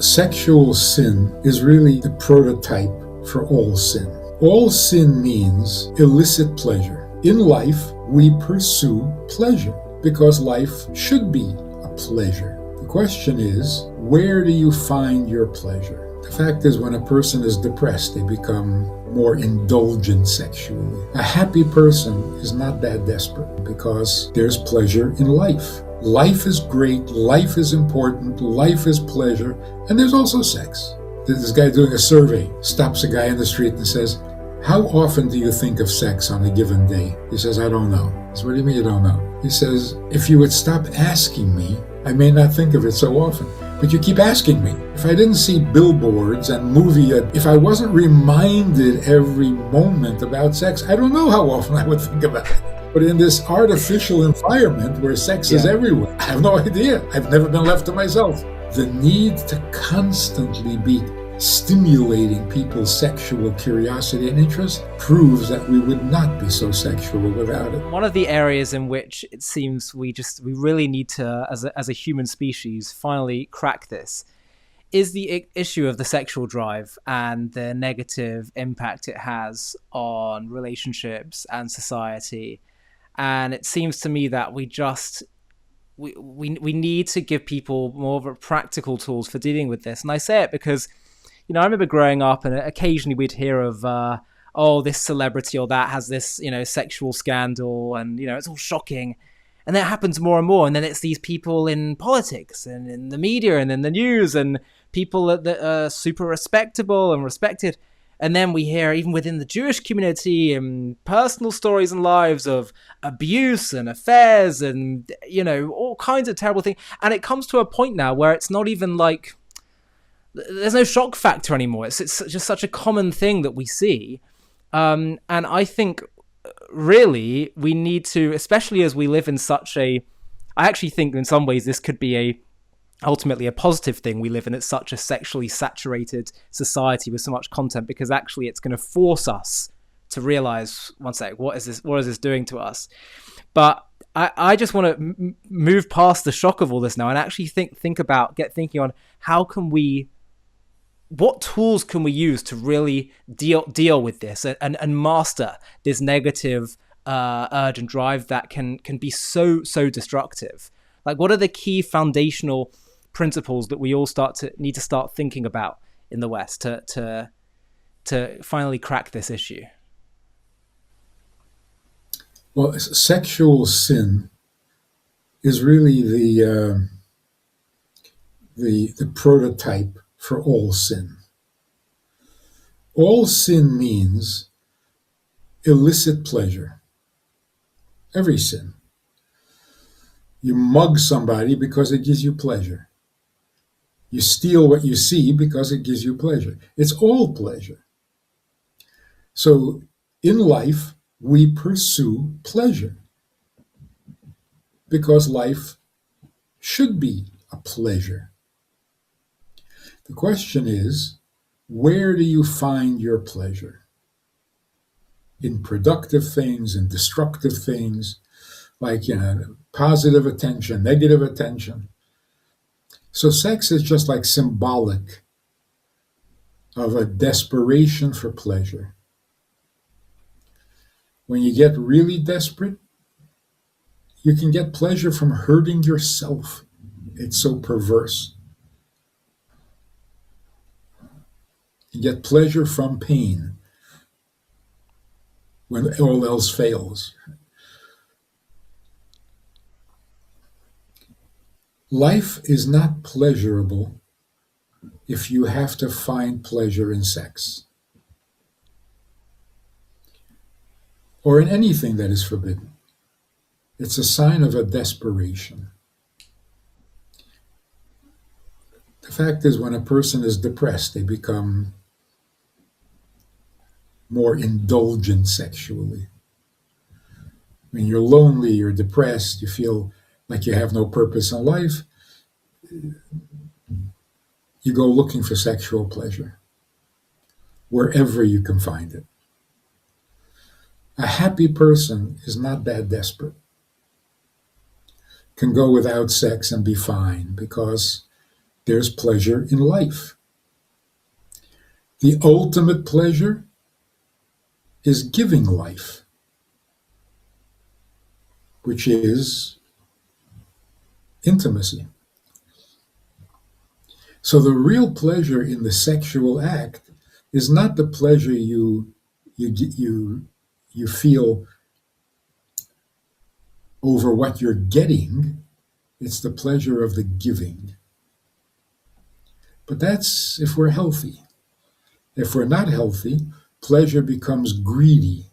Sexual sin is really the prototype for all sin. All sin means illicit pleasure. In life, we pursue pleasure because life should be a pleasure. The question is, where do you find your pleasure? The fact is, when a person is depressed, they become more indulgent sexually. A happy person is not that desperate because there's pleasure in life. Life is great, life is important, life is pleasure, and there's also sex. This guy doing a survey stops a guy in the street and says, "How often do you think of sex on a given day?" He says, "I don't know." He says, "What do you mean you don't know?" He says, "If you would stop asking me, I may not think of it so often. But you keep asking me. If I didn't see billboards and if I wasn't reminded every moment about sex, I don't know how often I would think about it." But in this artificial environment where sex is everywhere, I have no idea. I've never been left to myself. The need to constantly be stimulating people's sexual curiosity and interest proves that we would not be so sexual without it. One of the areas in which it seems we really need to, as a human species, finally crack this is the issue of the sexual drive and the negative impact it has on relationships and society. And it seems to me that we need to give people more of a practical tools for dealing with this. And I say it because, I remember growing up and occasionally we'd hear of, this celebrity or that has this, sexual scandal and, it's all shocking. And then it happens more and more. And then it's these people in politics and in the media and in the news and people that are super respectable and respected. And then we hear, even within the Jewish community, personal stories and lives of abuse and affairs and, all kinds of terrible things. And it comes to a point now where it's not even like, there's no shock factor anymore. It's just such a common thing that we see. And I think, really, we need to, especially as we live in I actually think in some ways this could be ultimately a positive thing. We live in such a sexually saturated society with so much content, because actually it's going to force us to realize, one sec, what is this doing to us? But I just want to move past the shock of all this now and actually think about, get thinking on what tools can we use to really deal with this and master this negative urge and drive that can be so destructive. Like, what are the key foundational principles that we all need to start thinking about in the West to finally crack this issue? Well, sexual sin is really the prototype for all sin. All sin means illicit pleasure. Every sin. You mug somebody because it gives you pleasure. You steal what you see because it gives you pleasure. It's all pleasure. So in life, we pursue pleasure because life should be a pleasure. The question is, where do you find your pleasure? In productive things, in destructive things, like, positive attention, negative attention. So sex is just like symbolic of a desperation for pleasure. When you get really desperate, you can get pleasure from hurting yourself. It's so perverse. You get pleasure from pain when all else fails. Life is not pleasurable if you have to find pleasure in sex or in anything that is forbidden. It's a sign of a desperation. The fact is, when a person is depressed, they become more indulgent sexually. When you're lonely, you're depressed, you feel like you have no purpose in life, you go looking for sexual pleasure wherever you can find it. A happy person is not that desperate, can go without sex and be fine, because there's pleasure in life. The ultimate pleasure is giving life, which is intimacy. So the real pleasure in the sexual act is not the pleasure you you you feel over what you're getting, it's the pleasure of the giving. But that's if we're healthy. If we're not healthy, pleasure becomes greedy.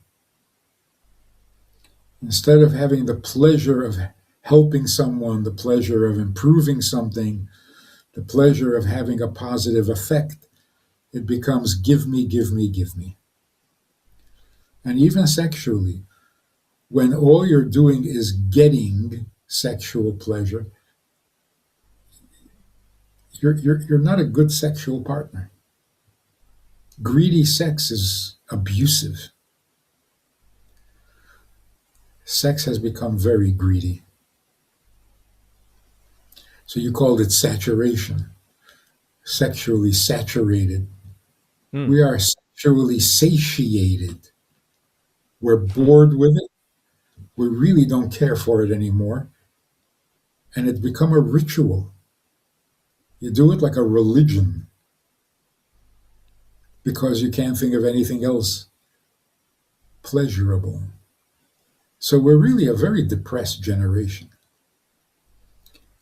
Instead of having the pleasure of helping someone, the pleasure of improving something, the pleasure of having a positive effect, it becomes give me, give me, give me. And even sexually, when all you're doing is getting sexual pleasure, you're not a good sexual partner. Greedy sex is abusive. Sex has become very greedy. So you called it saturation, sexually saturated. Mm. We are sexually satiated. We're bored with it. We really don't care for it anymore. And it's become a ritual. You do it like a religion because you can't think of anything else pleasurable. So we're really a very depressed generation.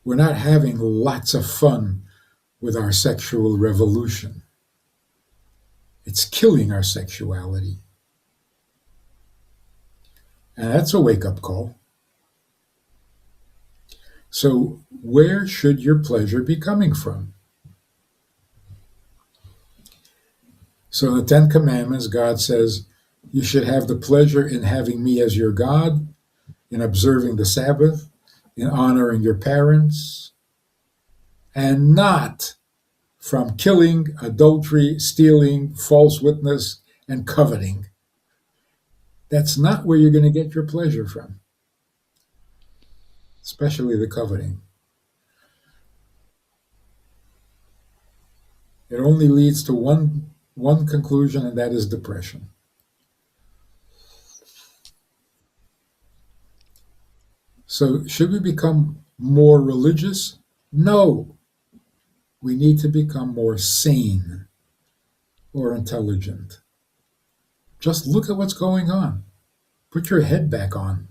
We're not having lots of fun with our sexual revolution. It's killing our sexuality. And that's a wake up call. So, where should your pleasure be coming from? So, in the Ten Commandments, God says, you should have the pleasure in having me as your God, in observing the Sabbath, in honoring your parents, and not from killing, adultery, stealing, false witness, and coveting. That's not where you're going to get your pleasure from, especially the coveting. It only leads to one conclusion, and that is depression. So, should we become more religious? No. We need to become more sane or intelligent. Just look at what's going on. Put your head back on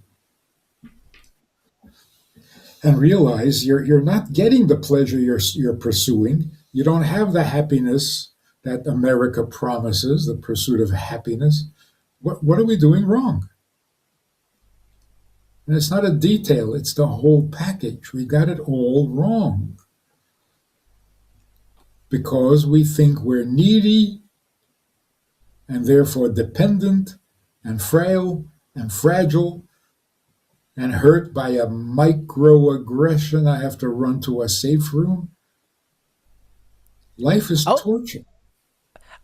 and realize you're not getting the pleasure you're pursuing. You don't have the happiness that America promises, the pursuit of happiness. What are we doing wrong? And it's not a detail, it's the whole package. We got it all wrong because we think we're needy and therefore dependent and frail and fragile and hurt by a microaggression. I have to run to a safe room. Life is I'll, torture.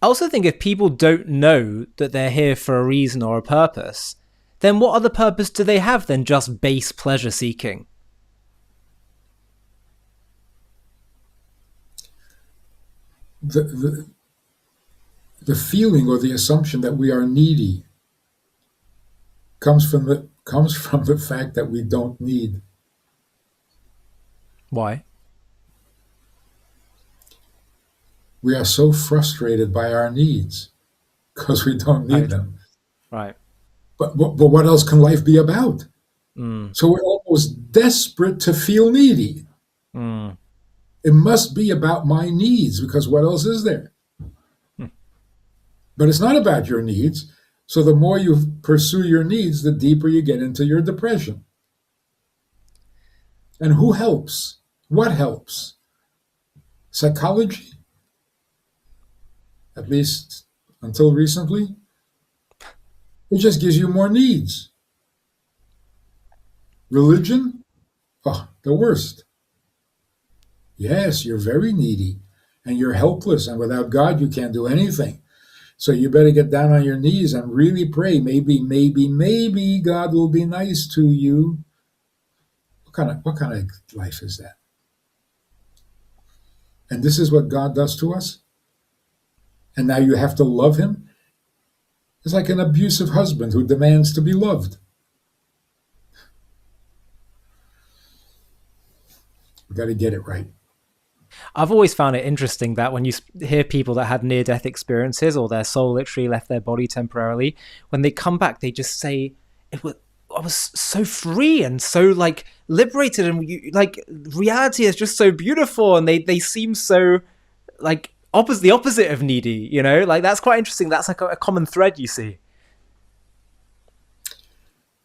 I also think if people don't know that they're here for a reason or a purpose, then what other purpose do they have than just base pleasure seeking? The, the feeling or the assumption that we are needy comes from the fact that we don't need. Why? We are so frustrated by our needs because we don't need Right. them. Right. But what else can life be about? Mm. So we're almost desperate to feel needy. Mm. It must be about my needs because what else is there? Mm. But it's not about your needs. So the more you pursue your needs, the deeper you get into your depression. And who helps? What helps? Psychology? At least until recently? It just gives you more needs. Religion? Oh, the worst. Yes, you're very needy and you're helpless, and without God, you can't do anything. So you better get down on your knees and really pray. Maybe God will be nice to you. What kind of life is that? And this is what God does to us? And now you have to love him? It's like an abusive husband who demands to be loved. We got to get it right. I've always found it interesting that when you hear people that had near-death experiences or their soul literally left their body temporarily, when they come back, they just say, "It was I was so free and so like liberated, and like reality is just so beautiful," and they seem so like the opposite of needy. Like that's quite interesting. That's like a common thread you see.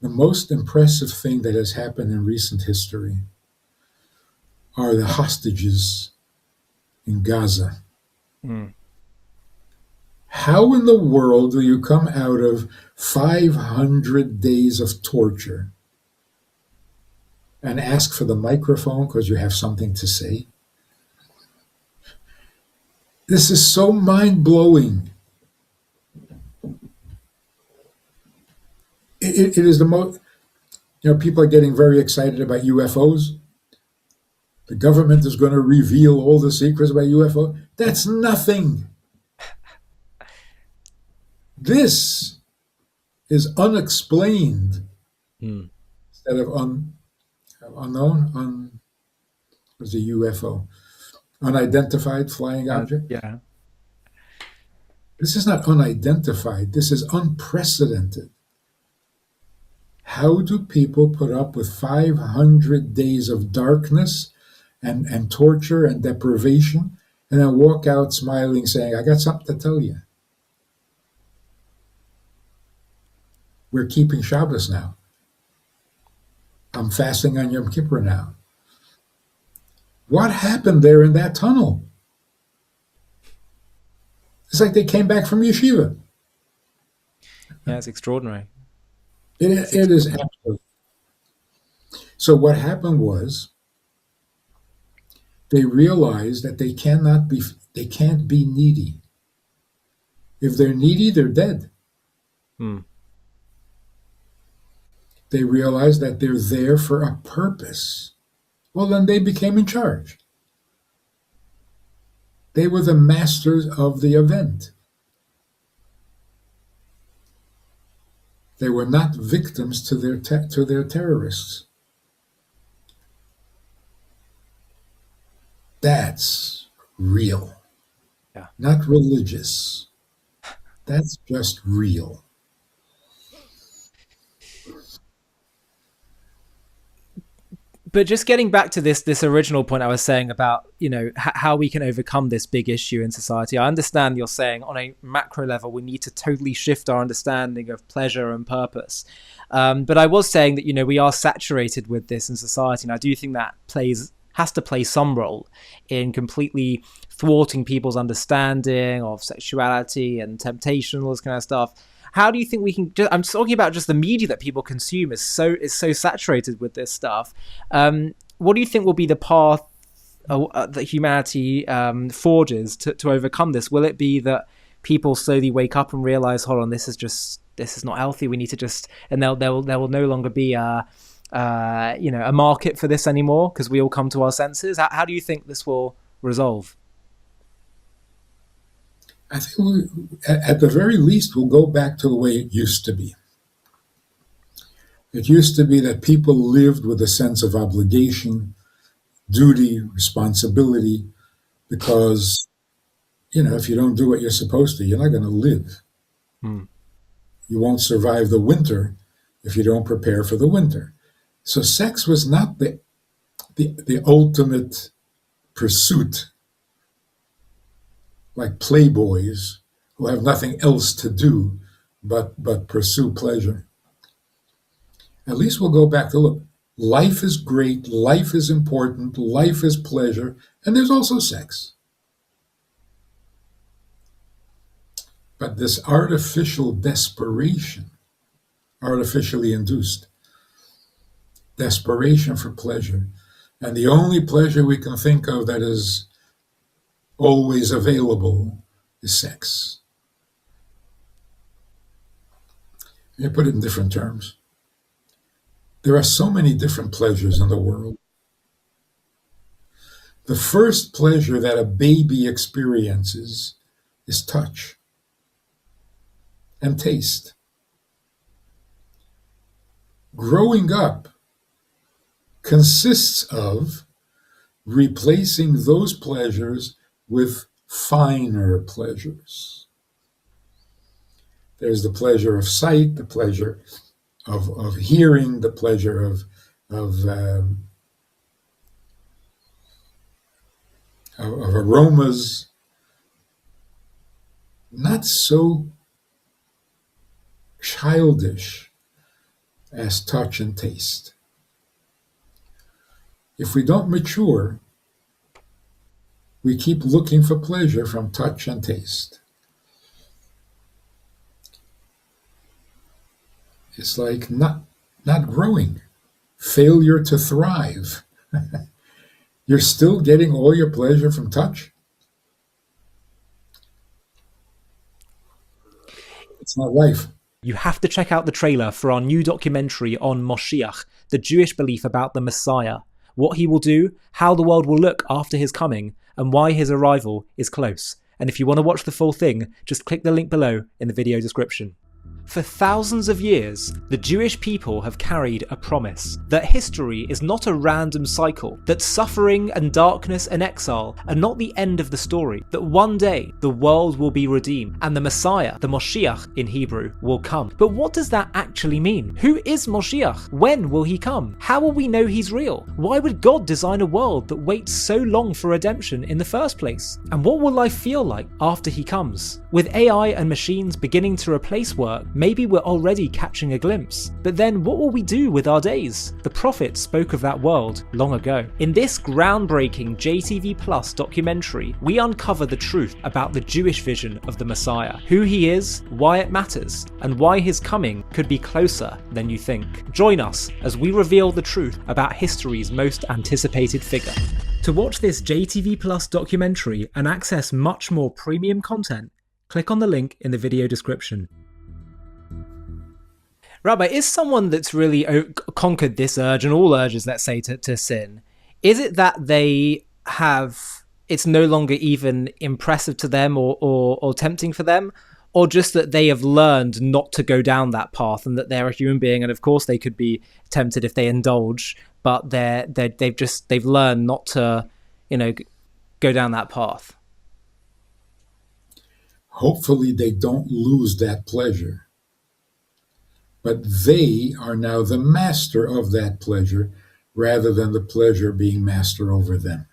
The most impressive thing that has happened in recent history are the hostages in Gaza. Mm. How in the world do you come out of 500 days of torture and ask for the microphone because you have something to say? This is so mind blowing. It is the most, people are getting very excited about UFOs. The government is going to reveal all the secrets about UFO. That's nothing. This is unexplained Mm. instead of unknown. Was a UFO, unidentified flying object. Yeah. This is not unidentified. This is unprecedented. How do people put up with 500 days of darkness and torture and deprivation and then walk out smiling saying, I got something to tell you. We're keeping Shabbos now. I'm fasting on Yom Kippur now. What happened there in that tunnel? It's like they came back from yeshiva. Yeah, it's extraordinary. It is absolute. So what happened was they realized that they can't be needy. If they're needy, they're dead. Mm. They realized that they're there for a purpose. Well, then they became in charge. They were the masters of the event. They were not victims to their terrorists. That's real, Yeah. not religious. That's just real. But just getting back to this original point I was saying about how we can overcome this big issue in society. I understand you're saying on a macro level we need to totally shift our understanding of pleasure and purpose. But I was saying that we are saturated with this in society, and I do think that has to play some role in completely thwarting people's understanding of sexuality and temptation, all this kind of stuff. How do you think we can? I'm talking about just the media that people consume is so saturated with this stuff. What do you think will be the path that humanity forges to overcome this? Will it be that people slowly wake up and realize, hold on, this is not healthy. We need to and there will no longer be a market for this anymore because we all come to our senses. How do you think this will resolve? I think at the very least, we'll go back to the way it used to be. It used to be that people lived with a sense of obligation, duty, responsibility, because, if you don't do what you're supposed to, you're not going to live. Hmm. You won't survive the winter if you don't prepare for the winter. So sex was not the ultimate pursuit, like playboys who have nothing else to do but pursue pleasure. At least we'll go back to look. Life is great. Life is important. Life is pleasure. And there's also sex. But this artificial desperation, artificially induced desperation for pleasure, and the only pleasure we can think of that is always available is sex. Let me put it in different terms. There are so many different pleasures in the world. The first pleasure that a baby experiences is touch and taste. Growing up consists of replacing those pleasures with finer pleasures. There's the pleasure of sight, the pleasure of hearing, the pleasure of, um, of aromas, not so childish as touch and taste. If we don't mature, we keep looking for pleasure from touch and taste. It's like not growing, failure to thrive. You're still getting all your pleasure from touch? It's not life. You have to check out the trailer for our new documentary on Moshiach, the Jewish belief about the Messiah, what he will do, how the world will look after his coming, and why his arrival is close. And if you want to watch the full thing, just click the link below in the video description. For thousands of years, the Jewish people have carried a promise that history is not a random cycle, that suffering and darkness and exile are not the end of the story, that one day the world will be redeemed and the Messiah, the Moshiach in Hebrew, will come. But what does that actually mean? Who is Moshiach? When will he come? How will we know he's real? Why would God design a world that waits so long for redemption in the first place? And what will life feel like after he comes? With AI and machines beginning to replace work, maybe we're already catching a glimpse. But then what will we do with our days? The prophets spoke of that world long ago. In this groundbreaking JTV Plus documentary, we uncover the truth about the Jewish vision of the Messiah, who he is, why it matters, and why his coming could be closer than you think. Join us as we reveal the truth about history's most anticipated figure. To watch this JTV Plus documentary and access much more premium content, click on the link in the video description. Rabbi, is someone that's really conquered this urge and all urges, let's say, to sin, is it that they have, it's no longer even impressive to them or tempting for them, or just that they have learned not to go down that path and that they're a human being and of course they could be tempted if they indulge, but they've learned not to, go down that path? Hopefully they don't lose that pleasure. But they are now the master of that pleasure rather than the pleasure being master over them.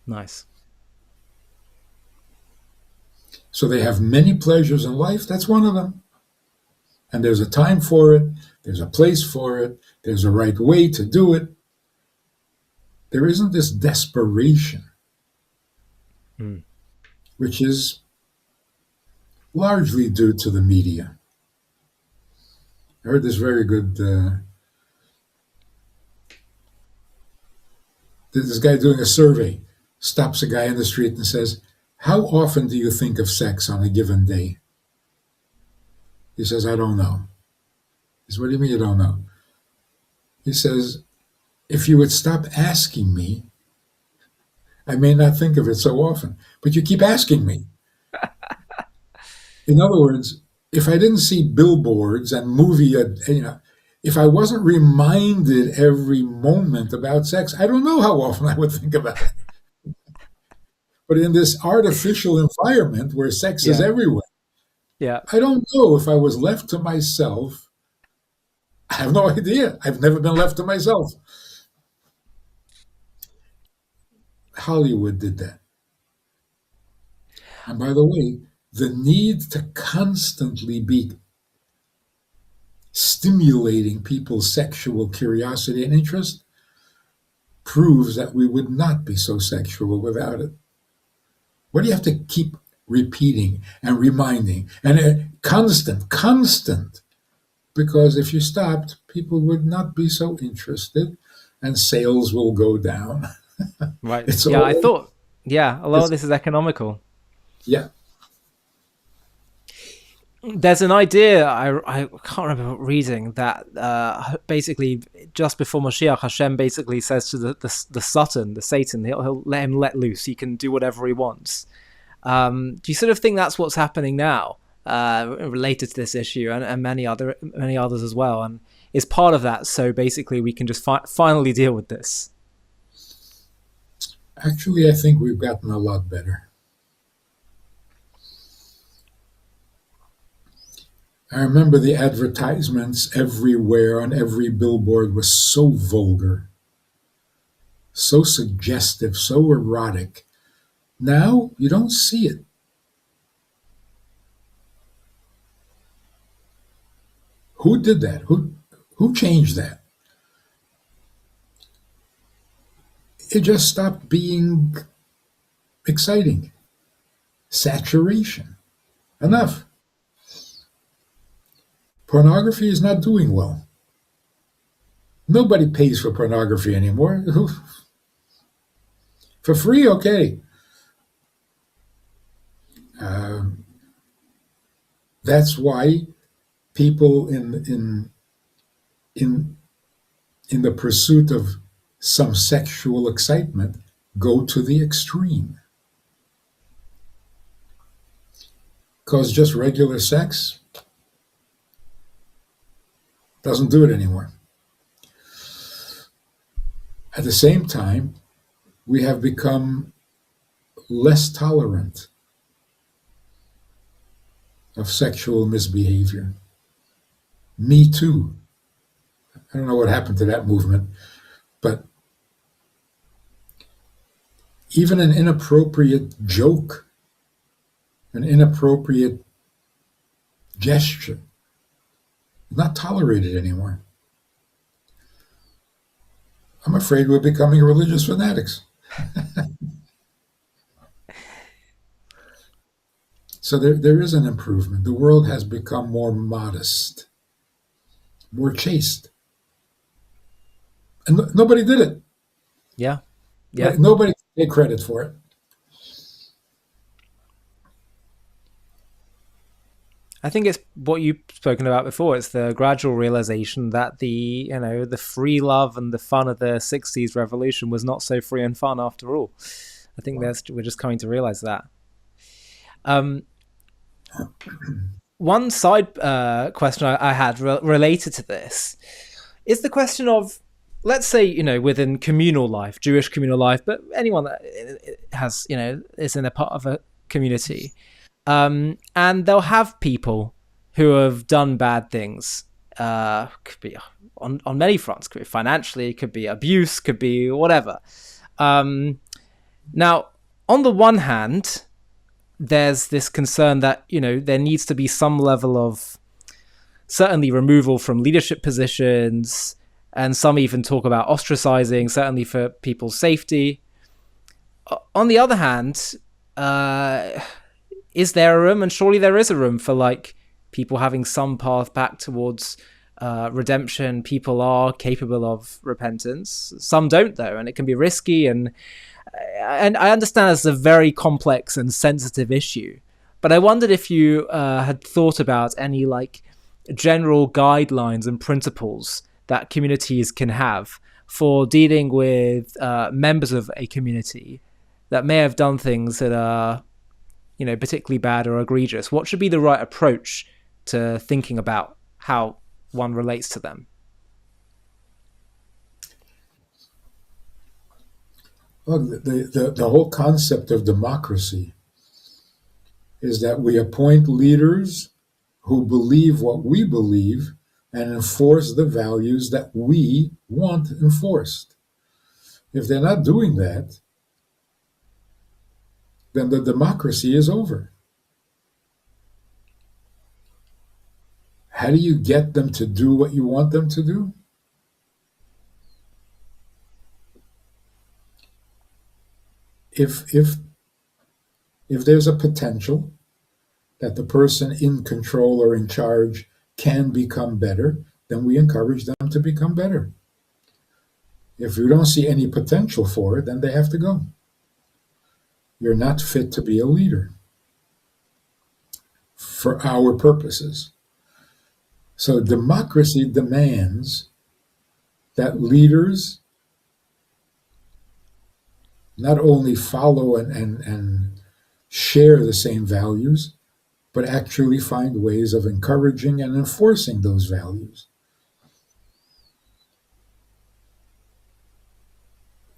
Nice. So they have many pleasures in life. That's one of them. And there's a time for it. There's a place for it. There's a right way to do it. There isn't this desperation, which is largely due to the media. I heard this very good, this guy doing a survey, stops a guy in the street and says, "How often do you think of sex on a given day?" He says, "I don't know." He says, "What do you mean you don't know?" He says, "If you would stop asking me, I may not think of it so often, but you keep asking me." In other words, if I didn't see billboards and if I wasn't reminded every moment about sex, I don't know how often I would think about it. But in this artificial environment where sex is everywhere, I don't know if I was left to myself. I have no idea. I've never been left to myself. Hollywood did that. And by the way, the need to constantly be stimulating people's sexual curiosity and interest proves that we would not be so sexual without it. What do you have to keep repeating and reminding? And constant. Because if you stopped, people would not be so interested and sales will go down. Right. I thought, a lot of this is economical. Yeah. There's an idea I can't remember reading that basically just before Mashiach, Hashem basically says to the Satan, he'll let him let loose. He can do whatever he wants. Do you sort of think that's what's happening now, related to this issue and many others as well? And is part of that so basically we can just finally deal with this? Actually, I think we've gotten a lot better. I remember the advertisements everywhere on every billboard was so vulgar, so suggestive, so erotic. Now you don't see it. Who did that? Who changed that? It just stopped being exciting. Saturation. Enough. Pornography is not doing well. Nobody pays for pornography anymore. For free, okay. That's why people in the pursuit of some sexual excitement go to the extreme. Because just regular sex doesn't do it anymore. At the same time, we have become less tolerant of sexual misbehavior. Me Too. I don't know what happened to that movement, but even an inappropriate joke, an inappropriate gesture, is not tolerated anymore. I'm afraid we're becoming religious fanatics. So there is an improvement. The world has become more modest, more chaste. And nobody did it. Yeah. Yeah. Nobody can take credit for it. I think it's what you've spoken about before. It's the gradual realization that the free love and the fun of the '60s revolution was not so free and fun after all. I think we're just coming to realize that. One side question I had related to this is the question of, let's say, within communal life, Jewish communal life, but anyone that has, is in a part of a community. And they'll have people who have done bad things. Could be on many fronts. Could be financially, could be abuse, could be whatever. Now, on the one hand, there's this concern that, there needs to be some level of certainly removal from leadership positions, and some even talk about ostracizing, certainly for people's safety. On the other hand, is there a room? And surely there is a room for people having some path back towards redemption. People are capable of repentance. Some don't, though, and it can be risky. And I understand it's a very complex and sensitive issue. But I wondered if you had thought about any general guidelines and principles that communities can have for dealing with members of a community that may have done things that are particularly bad or egregious. What should be the right approach to thinking about how one relates to them? Well, the whole concept of democracy is that we appoint leaders who believe what we believe and enforce the values that we want enforced. If they're not doing that, then the democracy is over. How do you get them to do what you want them to do? If there's a potential that the person in control or in charge can become better, then we encourage them to become better. If you don't see any potential for it, then they have to go. You're not fit to be a leader. for our purposes. So democracy demands that leaders not only follow and share the same values, but actually find ways of encouraging and enforcing those values.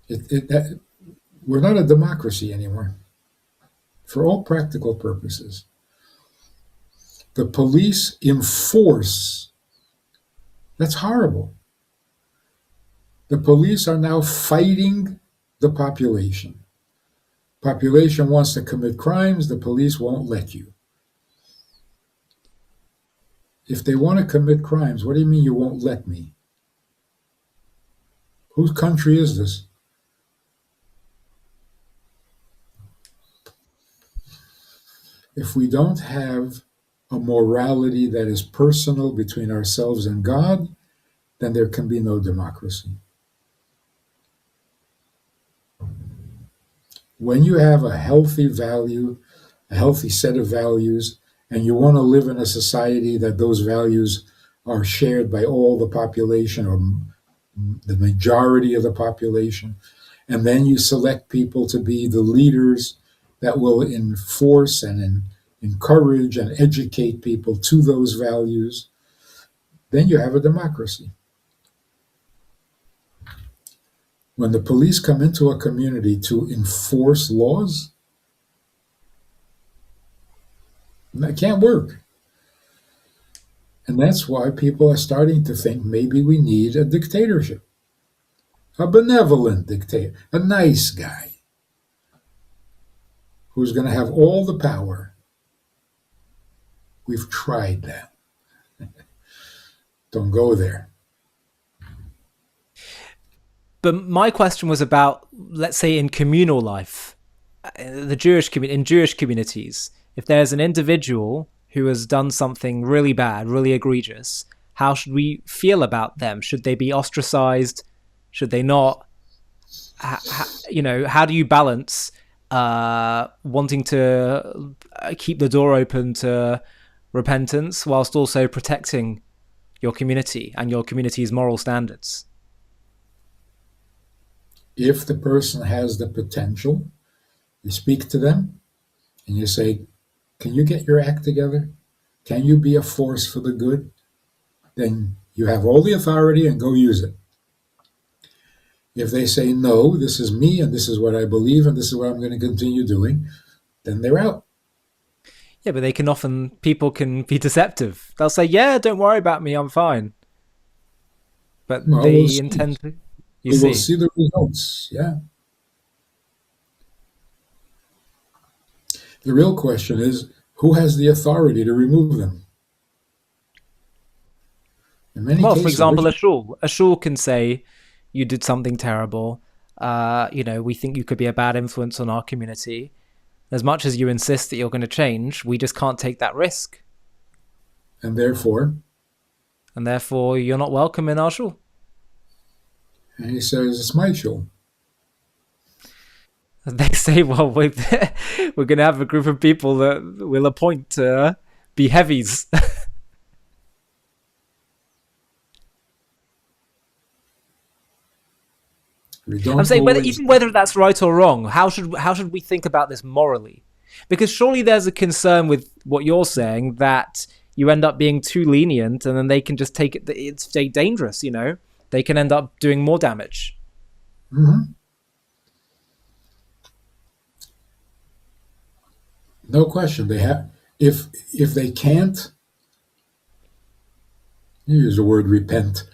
We're not a democracy anymore, for all practical purposes. The police enforce. That's horrible. The police are now fighting the population. Population wants to commit crimes, the police won't let you. If they want to commit crimes, what do you mean you won't let me? Whose country is this? If we don't have a morality that is personal between ourselves and God, then there can be no democracy. When you have a healthy value, a healthy set of values, and you want to live in a society that those values are shared by all the population or the majority of the population, and then you select people to be the leaders that will enforce and encourage and educate people to those values, then you have a democracy. When the police come into a community to enforce laws, that can't work. And that's why people are starting to think maybe we need a dictatorship, a benevolent dictator, a nice guy who's going to have all the power. We've tried that. Don't go there. But my question was about, let's say, in communal life, in Jewish communities, if there's an individual who has done something really bad, really egregious, how should we feel about them? Should they be ostracized? Should they not? How do you balance wanting to keep the door open to repentance whilst also protecting your community and your community's moral standards? If the person has the potential, you speak to them and you say, can you get your act together? Can you be a force for the good? Then you have all the authority and go use it. If they say, no, this is me and this is what I believe and this is what I'm going to continue doing, then they're out. Yeah, but people can be deceptive. They'll say, yeah, don't worry about me, I'm fine. But we'll intend to. We'll see the results, yeah. The real question is, who has the authority to remove them? In many cases, for example, a shul can say, you did something terrible. We think you could be a bad influence on our community. As much as you insist that you're going to change, we just can't take that risk. And therefore, you're not welcome in our shul. And he says, it's my shul. They say, well, we're going to have a group of people that we'll appoint to be heavies. I'm saying whether that's right or wrong, how should we think about this morally? Because surely there's a concern with what you're saying that you end up being too lenient and then they can just take it. It's dangerous, They can end up doing more damage. Mm-hmm. No question. They have if they can't, you use the word repent.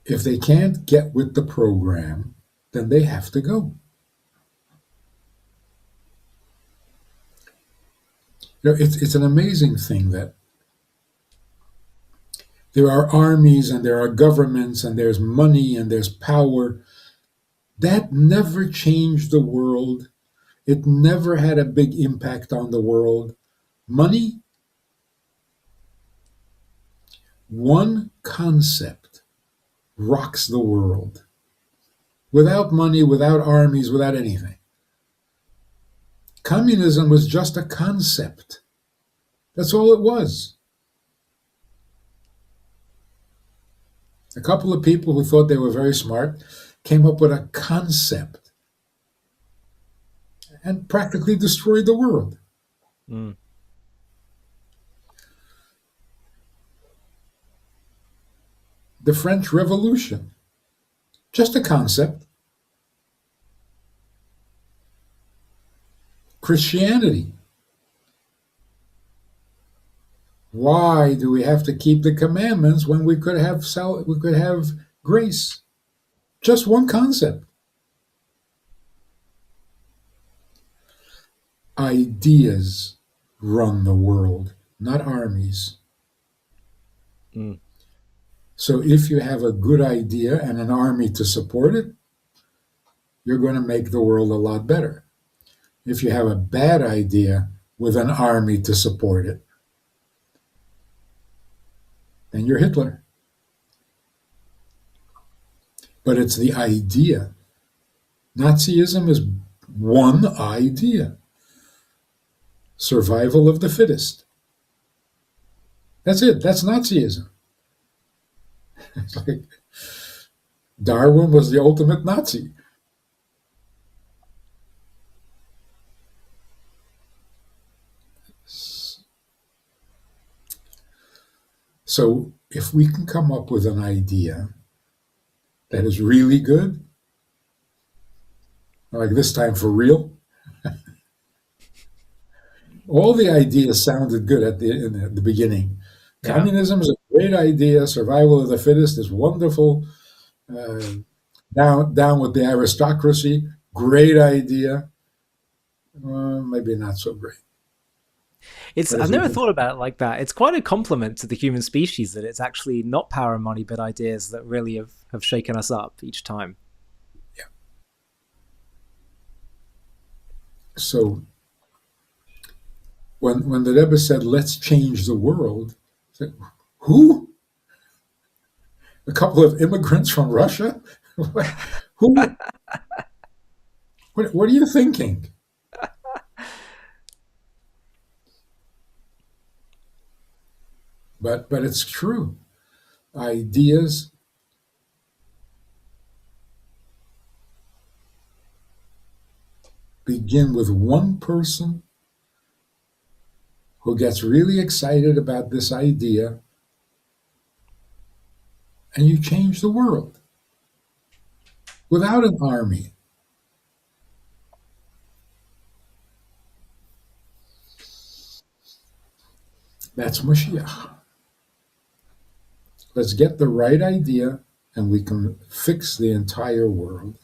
If they can't get with the program, then they have to go. It's an amazing thing that there are armies and there are governments and there's money and there's power. That never changed the world. It never had a big impact on the world. Money, one concept rocks the world. Without money, without armies, without anything. Communism was just a concept. That's all it was. A couple of people who thought they were very smart came up with a concept and practically destroyed the world. Mm. The French Revolution, just a concept. Christianity. Why do we have to keep the commandments when we could have grace? Just one concept. Ideas run the world, not armies. Mm. So if you have a good idea and an army to support it, you're going to make the world a lot better. If you have a bad idea with an army to support it, then you're Hitler. But it's the idea. Nazism is one idea. Survival of the fittest. That's it. That's Nazism. It's like Darwin was the ultimate Nazi. So if we can come up with an idea that is really good, like this time for real, all the ideas sounded good in the beginning. Yeah. Communism is a great idea. Survival of the fittest is wonderful. Down with the aristocracy, great idea. Maybe not so great. I've never thought about it like that. It's quite a compliment to the human species that it's actually not power and money, but ideas that really have shaken us up each time. Yeah. So when the Rebbe said, let's change the world, I said, who? A couple of immigrants from Russia? Who? What are you thinking? But it's true. Ideas begin with one person who gets really excited about this idea, and you change the world without an army. That's Mashiach. Let's get the right idea, and we can fix the entire world.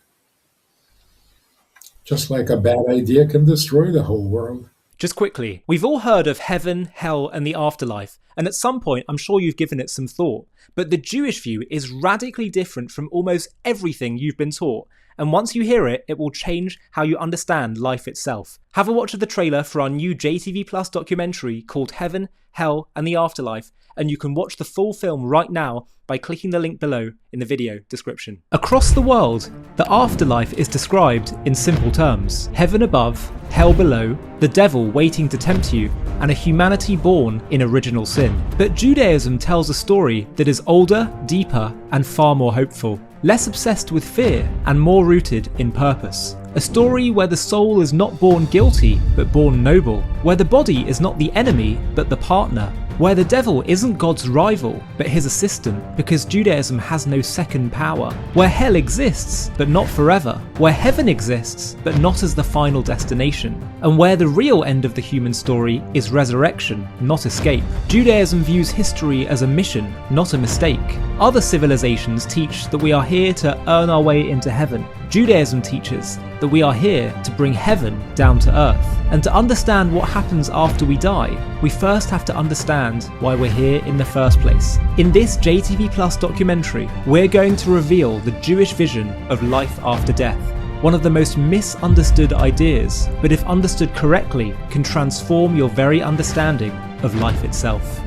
Just like a bad idea can destroy the whole world. Just quickly, we've all heard of heaven, hell, and the afterlife, and at some point I'm sure you've given it some thought. But the Jewish view is radically different from almost everything you've been taught. And once you hear it, it will change how you understand life itself. Have a watch of the trailer for our new JTV Plus documentary called Heaven, Hell, and the Afterlife, and you can watch the full film right now by clicking the link below in the video description. Across the world, the afterlife is described in simple terms. Heaven above, hell below, the devil waiting to tempt you, and a humanity born in original sin. But Judaism tells a story that is older, deeper, and far more hopeful. Less obsessed with fear and more rooted in purpose. A story where the soul is not born guilty, but born noble. Where the body is not the enemy, but the partner. Where the devil isn't God's rival, but his assistant, because Judaism has no second power. Where hell exists, but not forever. Where heaven exists, but not as the final destination. And where the real end of the human story is resurrection, not escape. Judaism views history as a mission, not a mistake. Other civilizations teach that we are here to earn our way into heaven. Judaism teaches that we are here to bring heaven down to earth. And to understand what happens after we die, we first have to understand why we're here in the first place. In this JTV Plus documentary, we're going to reveal the Jewish vision of life after death. One of the most misunderstood ideas, but if understood correctly, can transform your very understanding of life itself.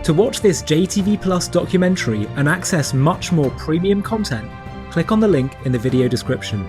To watch this JTV Plus documentary and access much more premium content, click on the link in the video description.